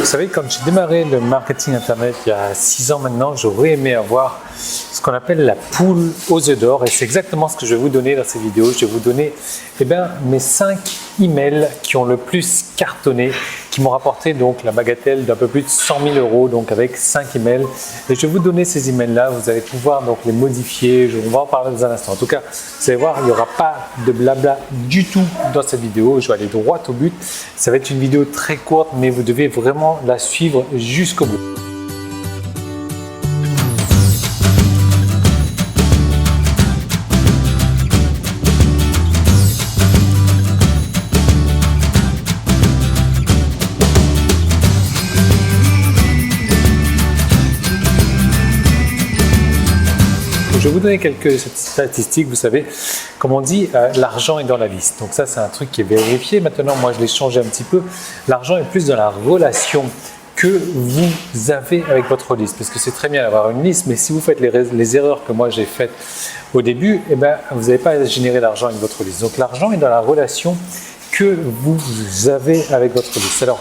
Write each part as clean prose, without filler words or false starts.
Vous savez, quand j'ai démarré le marketing internet il y a 6 ans maintenant, j'aurais aimé avoir ce qu'on appelle la poule aux œufs d'or, et c'est exactement ce que je vais vous donner dans cette vidéo. Je vais vous donner mes 5 emails qui ont le plus cartonné, qui m'ont rapporté donc la bagatelle d'un peu plus de 100 000 euros, donc avec 5 emails. Et je vais vous donner ces emails-là, vous allez pouvoir donc les modifier, on va en parler dans un instant. En tout cas, vous allez voir, il n'y aura pas de blabla du tout dans cette vidéo, je vais aller droit au but. Ça va être une vidéo très courte, mais vous devez vraiment la suivre jusqu'au bout. Je vais vous donner quelques statistiques. Vous savez, comme on dit, l'argent est dans la liste. Donc ça, c'est un truc qui est vérifié. Maintenant, moi, je l'ai changé un petit peu. L'argent est plus dans la relation que vous avez avec votre liste. Parce que c'est très bien d'avoir une liste, mais si vous faites les erreurs que moi j'ai faites au début, vous n'allez pas générer d'argent avec votre liste. Donc l'argent est dans la relation que vous avez avec votre liste. Alors,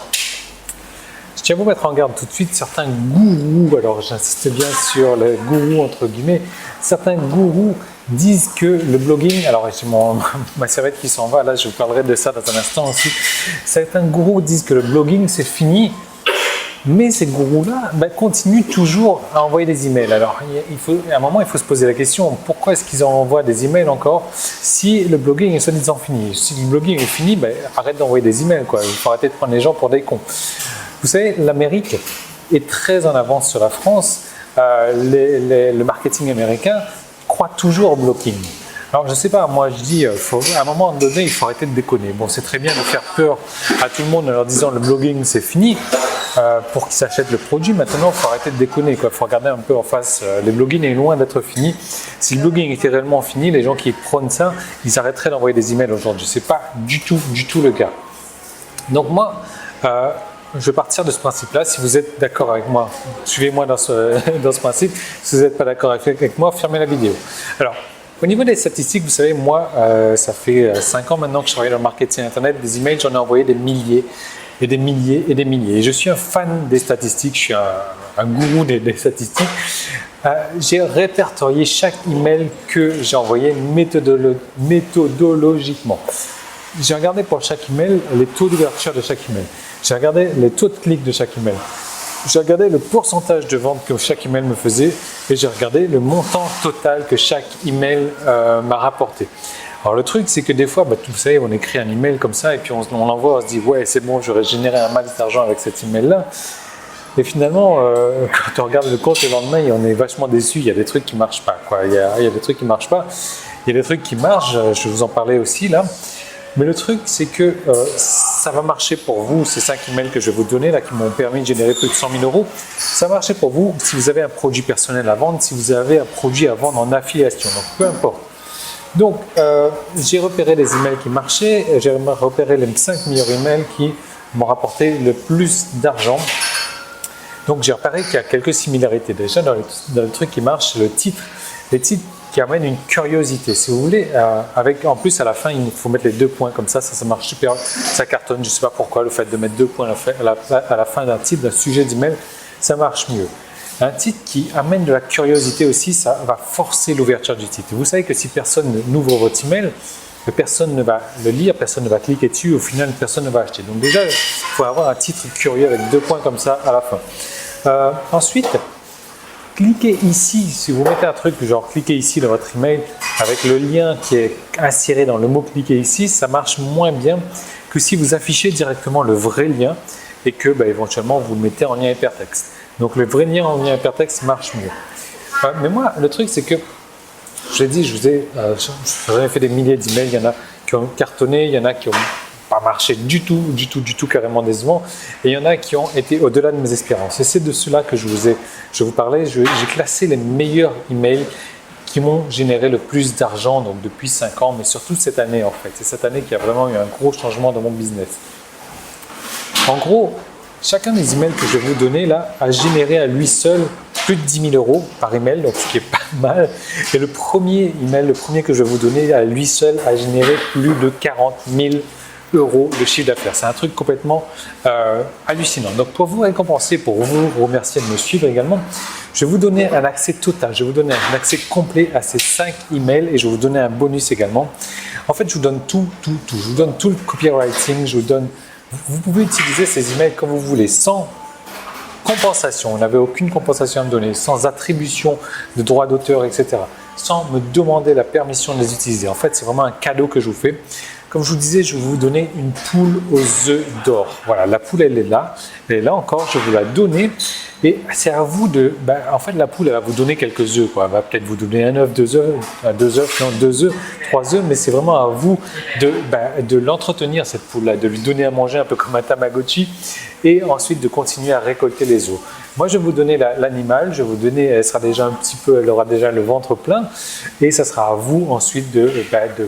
je tiens à vous mettre en garde tout de suite, certains gourous, alors j'insiste bien sur les gourous entre guillemets, certains gourous disent que le blogging, alors j'ai ma serviette qui s'en va, là je vous parlerai de ça dans un instant aussi, certains gourous disent que le blogging c'est fini, mais ces gourous-là continuent toujours à envoyer des emails. Alors à un moment il faut se poser la question, pourquoi est-ce qu'ils envoient des emails encore si le blogging est soi-disant fini? Si le blogging est fini, arrête d'envoyer des emails, quoi. Il faut arrêter de prendre les gens pour des cons. Vous savez, l'Amérique est très en avance sur la France. Le marketing américain croit toujours au blogging. Alors, je ne sais pas, moi je dis, à un moment donné, il faut arrêter de déconner. Bon, c'est très bien de faire peur à tout le monde en leur disant le blogging c'est fini pour qu'ils s'achètent le produit. Maintenant, il faut arrêter de déconner. Il faut regarder un peu en face. Le blogging est loin d'être fini. Si le blogging était réellement fini, les gens qui prônent ça, ils arrêteraient d'envoyer des emails aujourd'hui. Ce n'est pas du tout le cas. Donc moi, je vais partir de ce principe-là. Si vous êtes d'accord avec moi, suivez-moi dans ce principe. Si vous n'êtes pas d'accord avec moi, fermez la vidéo. Alors, au niveau des statistiques, vous savez, moi, ça fait 5 ans maintenant que je travaille dans le marketing internet. Des emails, j'en ai envoyé des milliers et des milliers et des milliers. Et je suis un fan des statistiques, je suis un gourou des statistiques. J'ai répertorié chaque email que j'ai envoyé méthodologiquement. J'ai regardé pour chaque email les taux d'ouverture de chaque email. J'ai regardé les taux de clics de chaque email. J'ai regardé le pourcentage de vente que chaque email me faisait et j'ai regardé le montant total que chaque email m'a rapporté. Alors le truc, c'est que des fois, vous savez, on écrit un email comme ça et puis on l'envoie, on se dit ouais, c'est bon, j'aurais généré un max d'argent avec cet email-là. Et finalement, quand on regarde le compte le lendemain, on est vachement déçu. Il y a des trucs qui ne marchent pas, quoi. Il y a des trucs qui ne marchent pas. Il y a des trucs qui marchent. Je vais vous en parler aussi là. Mais le truc, c'est que ça va marcher pour vous, ces 5 emails que je vais vous donner, là, qui m'ont permis de générer plus de 100 000 euros. Ça va marcher pour vous si vous avez un produit personnel à vendre, si vous avez un produit à vendre en affiliation, donc peu importe. Donc, j'ai repéré les emails qui marchaient, j'ai repéré les 5 meilleurs emails qui m'ont rapporté le plus d'argent. Donc, j'ai repéré qu'il y a quelques similarités. Déjà, dans le truc qui marche, le titre. Les titres qui amène une curiosité. Si vous voulez, en plus à la fin, il faut mettre les 2 points comme ça marche super, ça cartonne. Je ne sais pas pourquoi, le fait de mettre 2 points à la fin d'un titre, d'un sujet d'email, ça marche mieux. Un titre qui amène de la curiosité aussi, ça va forcer l'ouverture du titre. Vous savez que si personne n'ouvre votre email, personne ne va le lire, personne ne va cliquer dessus, au final, personne ne va acheter. Donc déjà, il faut avoir un titre curieux avec 2 points comme ça à la fin. Ensuite, cliquez ici, si vous mettez un truc genre cliquez ici dans votre email avec le lien qui est inséré dans le mot cliquez ici, ça marche moins bien que si vous affichez directement le vrai lien et que éventuellement vous le mettez en lien hypertexte. Donc le vrai lien en lien hypertexte marche mieux. Mais moi, le truc c'est que, je l'ai dit, j'en ai fait des milliers d'emails, il y en a qui ont cartonné, il y en a qui ont pas marché du tout, carrément décevant. Et il y en a qui ont été au-delà de mes espérances. Et c'est de cela que je vous parlais. J'ai classé les meilleurs emails qui m'ont généré le plus d'argent, donc depuis 5 ans, mais surtout cette année en fait. C'est cette année qu'il y a vraiment eu un gros changement dans mon business. En gros, chacun des emails que je vais vous donner là a généré à lui seul plus de 10 000 euros par email, donc ce qui est pas mal. Et le premier email, le premier que je vais vous donner à lui seul a généré plus de 40 000 euros de chiffre d'affaires. C'est un truc complètement hallucinant. Donc pour vous récompenser, pour vous remercier de me suivre également, je vais vous donner un accès total, je vais vous donner un accès complet à ces 5 emails et je vais vous donner un bonus également. En fait, je vous donne tout. Je vous donne tout le copywriting, je vous donne. Vous pouvez utiliser ces emails comme vous voulez, sans compensation. On n'avait aucune compensation à me donner, sans attribution de droits d'auteur, etc. Sans me demander la permission de les utiliser. En fait, c'est vraiment un cadeau que je vous fais. Comme je vous disais, je vais vous donner une poule aux œufs d'or. Voilà, la poule, elle est là. Elle est là encore, je vais vous la donner. Et c'est à vous de… en fait, la poule, elle va vous donner quelques œufs. Elle va peut-être vous donner un œuf, 2 œufs, 2 œufs, non, 2 œufs, 3 œufs. Mais c'est vraiment à vous de l'entretenir, cette poule-là, de lui donner à manger un peu comme un Tamagotchi. Et ensuite, de continuer à récolter les œufs. Moi, je vais vous donner l'animal. Je vais vous donner, elle sera déjà un petit peu, elle aura déjà le ventre plein. Et ça sera à vous ensuite de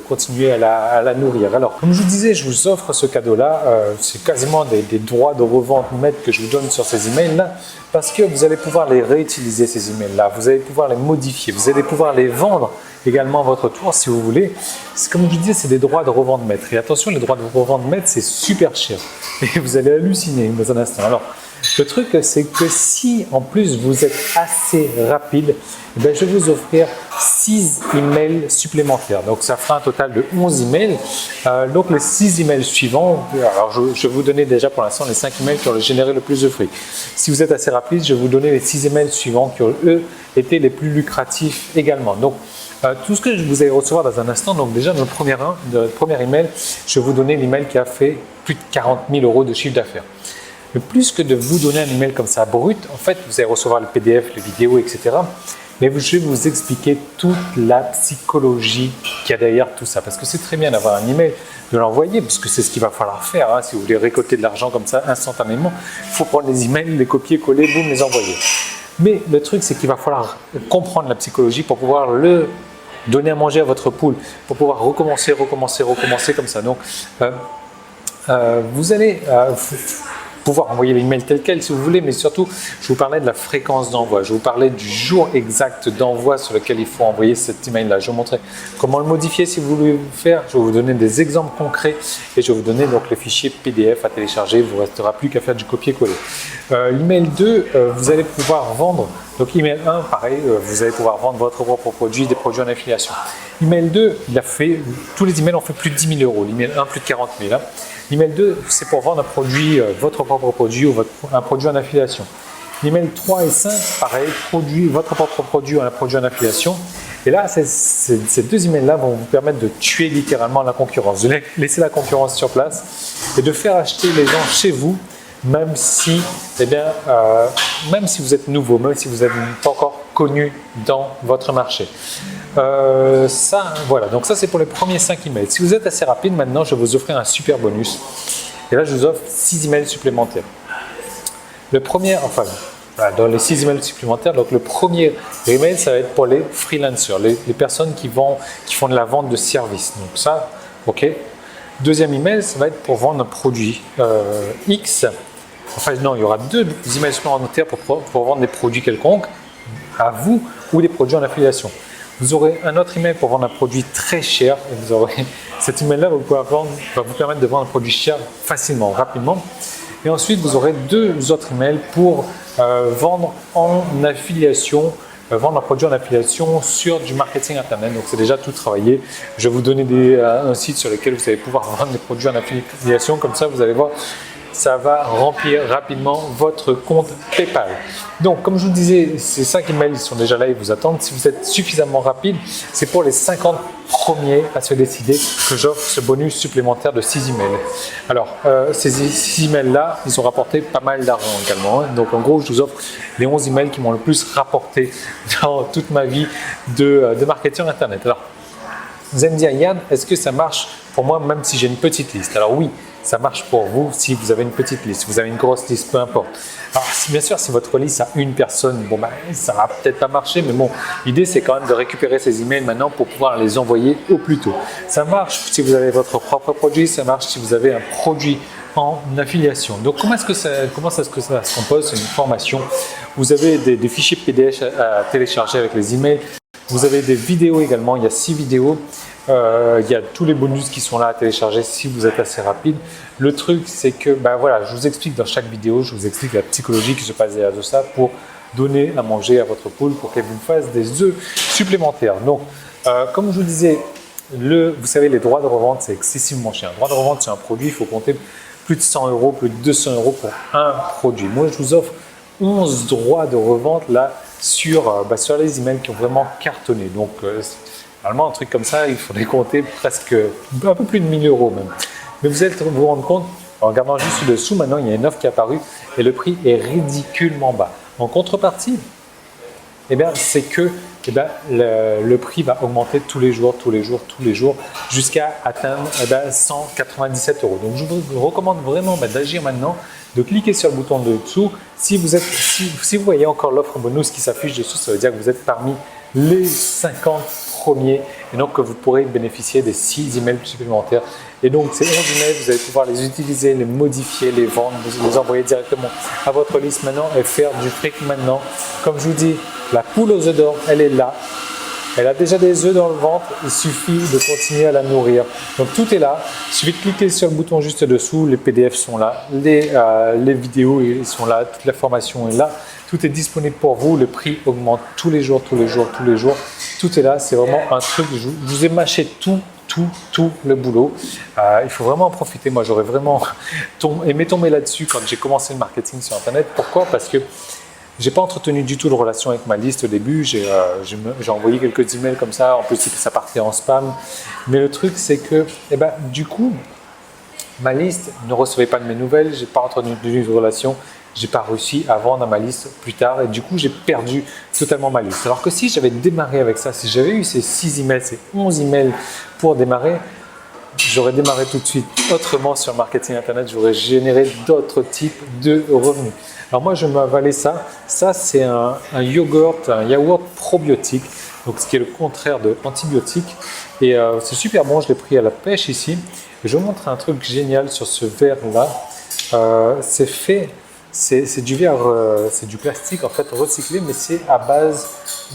continuer à la nourrir. Alors, comme je vous disais, je vous offre ce cadeau-là. C'est quasiment des droits de revente maîtres que je vous donne sur ces emails-là. Parce que vous allez pouvoir les réutiliser, ces emails-là. Vous allez pouvoir les modifier. Vous allez pouvoir les vendre également à votre tour si vous voulez. Comme je vous disais, c'est des droits de revente maîtres. Et attention, les droits de revente maîtres, c'est super cher. Et vous allez halluciner dans un instant. Alors, le truc, c'est que si en plus vous êtes assez rapide, je vais vous offrir 6 emails supplémentaires. Donc ça fera un total de 11 emails. Donc les 6 emails suivants, alors je vais vous donner déjà pour l'instant les 5 emails qui ont généré le plus de fruits. Si vous êtes assez rapide, je vais vous donner les 6 emails suivants qui ont eux été les plus lucratifs également. Donc tout ce que vous allez recevoir dans un instant, donc déjà dans le premier email, je vais vous donner l'email qui a fait plus de 40 000 euros de chiffre d'affaires. Mais plus que de vous donner un email comme ça brut, en fait, vous allez recevoir le PDF, les vidéos, etc. Mais je vais vous expliquer toute la psychologie qu'il y a derrière tout ça. Parce que c'est très bien d'avoir un email, de l'envoyer, parce que c'est ce qu'il va falloir faire. Hein. Si vous voulez récolter de l'argent comme ça instantanément, il faut prendre les emails, les copier, coller, boum, les envoyer. Mais le truc, c'est qu'il va falloir comprendre la psychologie pour pouvoir le donner à manger à votre poule, pour pouvoir recommencer comme ça. Donc, vous allez pouvoir envoyer l'email tel quel si vous voulez, mais surtout, je vous parlais de la fréquence d'envoi. Je vous parlais du jour exact d'envoi sur lequel il faut envoyer cet email-là. Je vais vous montrer comment le modifier si vous voulez le faire. Je vais vous donner des exemples concrets et je vais vous donner donc les fichiers PDF à télécharger. Il ne vous restera plus qu'à faire du copier-coller. L'email 2, vous allez pouvoir vendre. Donc, email 1, pareil, vous allez pouvoir vendre votre propre produit, des produits en affiliation. Email 2, tous les emails ont fait plus de 10 000 euros. L'email 1, plus de 40 000. Hein. L'email 2, c'est pour vendre un produit, votre propre produit ou un produit en affiliation. L'email 3 et 5, pareil, votre propre produit ou un produit en affiliation. Et là, ces 2 emails-là vont vous permettre de tuer littéralement la concurrence, de laisser la concurrence sur place et de faire acheter les gens chez vous, même si vous êtes nouveau, même si vous n'êtes pas encore connu dans votre marché. Voilà, donc ça c'est pour les premiers 5 emails. Si vous êtes assez rapide, maintenant je vais vous offrir un super bonus. Et là je vous offre 6 emails supplémentaires. Le premier, dans les 6 emails supplémentaires, donc le premier email ça va être pour les freelancers, les personnes qui font de la vente de services. Donc ça, ok. Deuxième email, ça va être pour vendre un produit X. Non, il y aura 2 emails supplémentaires pour vendre des produits quelconques à vous ou des produits en affiliation. Vous aurez un autre email pour vendre un produit très cher. Et cet email-là va vous permettre de vendre un produit cher facilement, rapidement. Et ensuite, vous aurez 2 autres emails pour vendre en affiliation, vendre un produit en affiliation sur du marketing internet. Donc, c'est déjà tout travaillé. Je vais vous donner un site sur lequel vous allez pouvoir vendre des produits en affiliation. Comme ça, vous allez voir, ça va remplir rapidement votre compte PayPal. Donc, comme je vous disais, ces 5 emails ils sont déjà là, ils vous attendent. Si vous êtes suffisamment rapide, c'est pour les 50 premiers à se décider que j'offre ce bonus supplémentaire de 6 emails. Alors, ces 6 emails-là, ils ont rapporté pas mal d'argent également. Hein. Donc, en gros, je vous offre les 11 emails qui m'ont le plus rapporté dans toute ma vie de marketing internet. Alors, vous allez me dire, Yann, est-ce que ça marche pour moi même si j'ai une petite liste? Alors oui, ça marche pour vous si vous avez une petite liste, si vous avez une grosse liste, peu importe. Alors bien sûr, si votre liste a une personne, ça va peut-être pas marcher, mais bon, l'idée c'est quand même de récupérer ces emails maintenant pour pouvoir les envoyer au plus tôt. Ça marche si vous avez votre propre produit, ça marche si vous avez un produit en affiliation. Donc comment est-ce que ça se compose? C'est une formation. Vous avez des fichiers PDF à télécharger avec les emails. Vous avez des vidéos également, il y a 6 vidéos. Il y a tous les bonus qui sont là à télécharger si vous êtes assez rapide. Le truc, c'est que voilà, je vous explique dans chaque vidéo, je vous explique la psychologie qui se passe derrière de ça pour donner à manger à votre poule pour qu'elle vous fasse des œufs supplémentaires. Donc, comme je vous disais, vous savez, les droits de revente, c'est excessivement cher. Un droit de revente sur un produit, il faut compter plus de 100 €, plus de 200 € pour un produit. Moi, je vous offre 11 droits de revente là sur les emails qui ont vraiment cartonné. Donc, normalement, un truc comme ça, il faudrait compter presque un peu plus de 1 000 € même. Mais vous allez vous rendre compte, en regardant juste dessous, maintenant, il y a une offre qui est apparue et le prix est ridiculement bas. En contrepartie, c'est que le prix va augmenter tous les jours, jusqu'à atteindre 197 €. Donc, je vous recommande vraiment d'agir maintenant, de cliquer sur le bouton de dessous. Si vous voyez encore l'offre bonus qui s'affiche dessous, ça veut dire que vous êtes parmi les 50 premiers et donc que vous pourrez bénéficier des 6 emails supplémentaires. Et donc, ces 11 emails, vous allez pouvoir les utiliser, les modifier, les vendre, vous les envoyer directement à votre liste maintenant et faire du fric maintenant. Comme je vous dis, la poule aux œufs d'or, elle est là. Elle a déjà des œufs dans le ventre, il suffit de continuer à la nourrir. Donc tout est là, il suffit de cliquer sur le bouton juste dessous, les PDF sont là, les vidéos ils sont là, toute la formation est là, tout est disponible pour vous, le prix augmente tous les jours, tout est là, c'est vraiment un truc, je vous ai mâché tout le boulot. Il faut vraiment en profiter. Moi, j'aurais vraiment aimé tomber là-dessus quand j'ai commencé le marketing sur Internet. Pourquoi? Parce que j'ai pas entretenu du tout de relation avec ma liste au début. J'ai envoyé quelques emails comme ça. En plus, ça partait en spam. Mais le truc, c'est que, du coup, ma liste ne recevait pas de mes nouvelles. J'ai pas entretenu de relation. J'ai pas réussi à vendre à ma liste plus tard. Et du coup, j'ai perdu totalement ma liste. Alors que si j'avais démarré avec ça, si j'avais eu ces 6 emails, ces 11 emails pour démarrer, j'aurais démarré tout de suite autrement sur le marketing Internet. J'aurais généré d'autres types de revenus. Alors moi, je m'avalais ça. Ça, c'est un yaourt probiotique, donc ce qui est le contraire de antibiotique. Et c'est super bon, je l'ai pris à la pêche ici. Et je vous montre un truc génial sur ce verre-là. C'est du verre, c'est du plastique en fait recyclé, mais c'est à base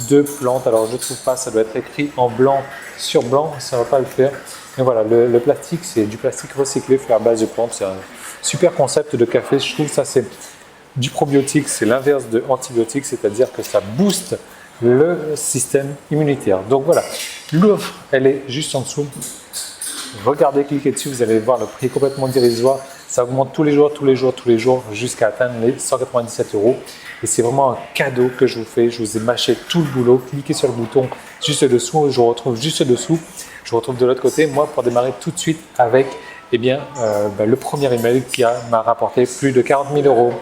de plantes. Alors je ne trouve pas, ça doit être écrit en blanc sur blanc, ça ne va pas le faire. Mais voilà, le plastique, c'est du plastique recyclé fait à base de plantes. C'est un super concept de café. Je trouve ça, c'est du probiotique, c'est l'inverse de antibiotique, c'est-à-dire que ça booste le système immunitaire. Donc voilà, l'offre, elle est juste en dessous. Regardez, cliquez dessus, vous allez voir le prix complètement dérisoire. Ça augmente tous les jours jusqu'à atteindre les 197 €. Et c'est vraiment un cadeau que je vous fais. Je vous ai mâché tout le boulot. Cliquez sur le bouton juste dessous. Je vous retrouve juste dessous. Je vous retrouve de l'autre côté. Moi, pour démarrer tout de suite avec le premier email qui m'a rapporté plus de 40 000 €.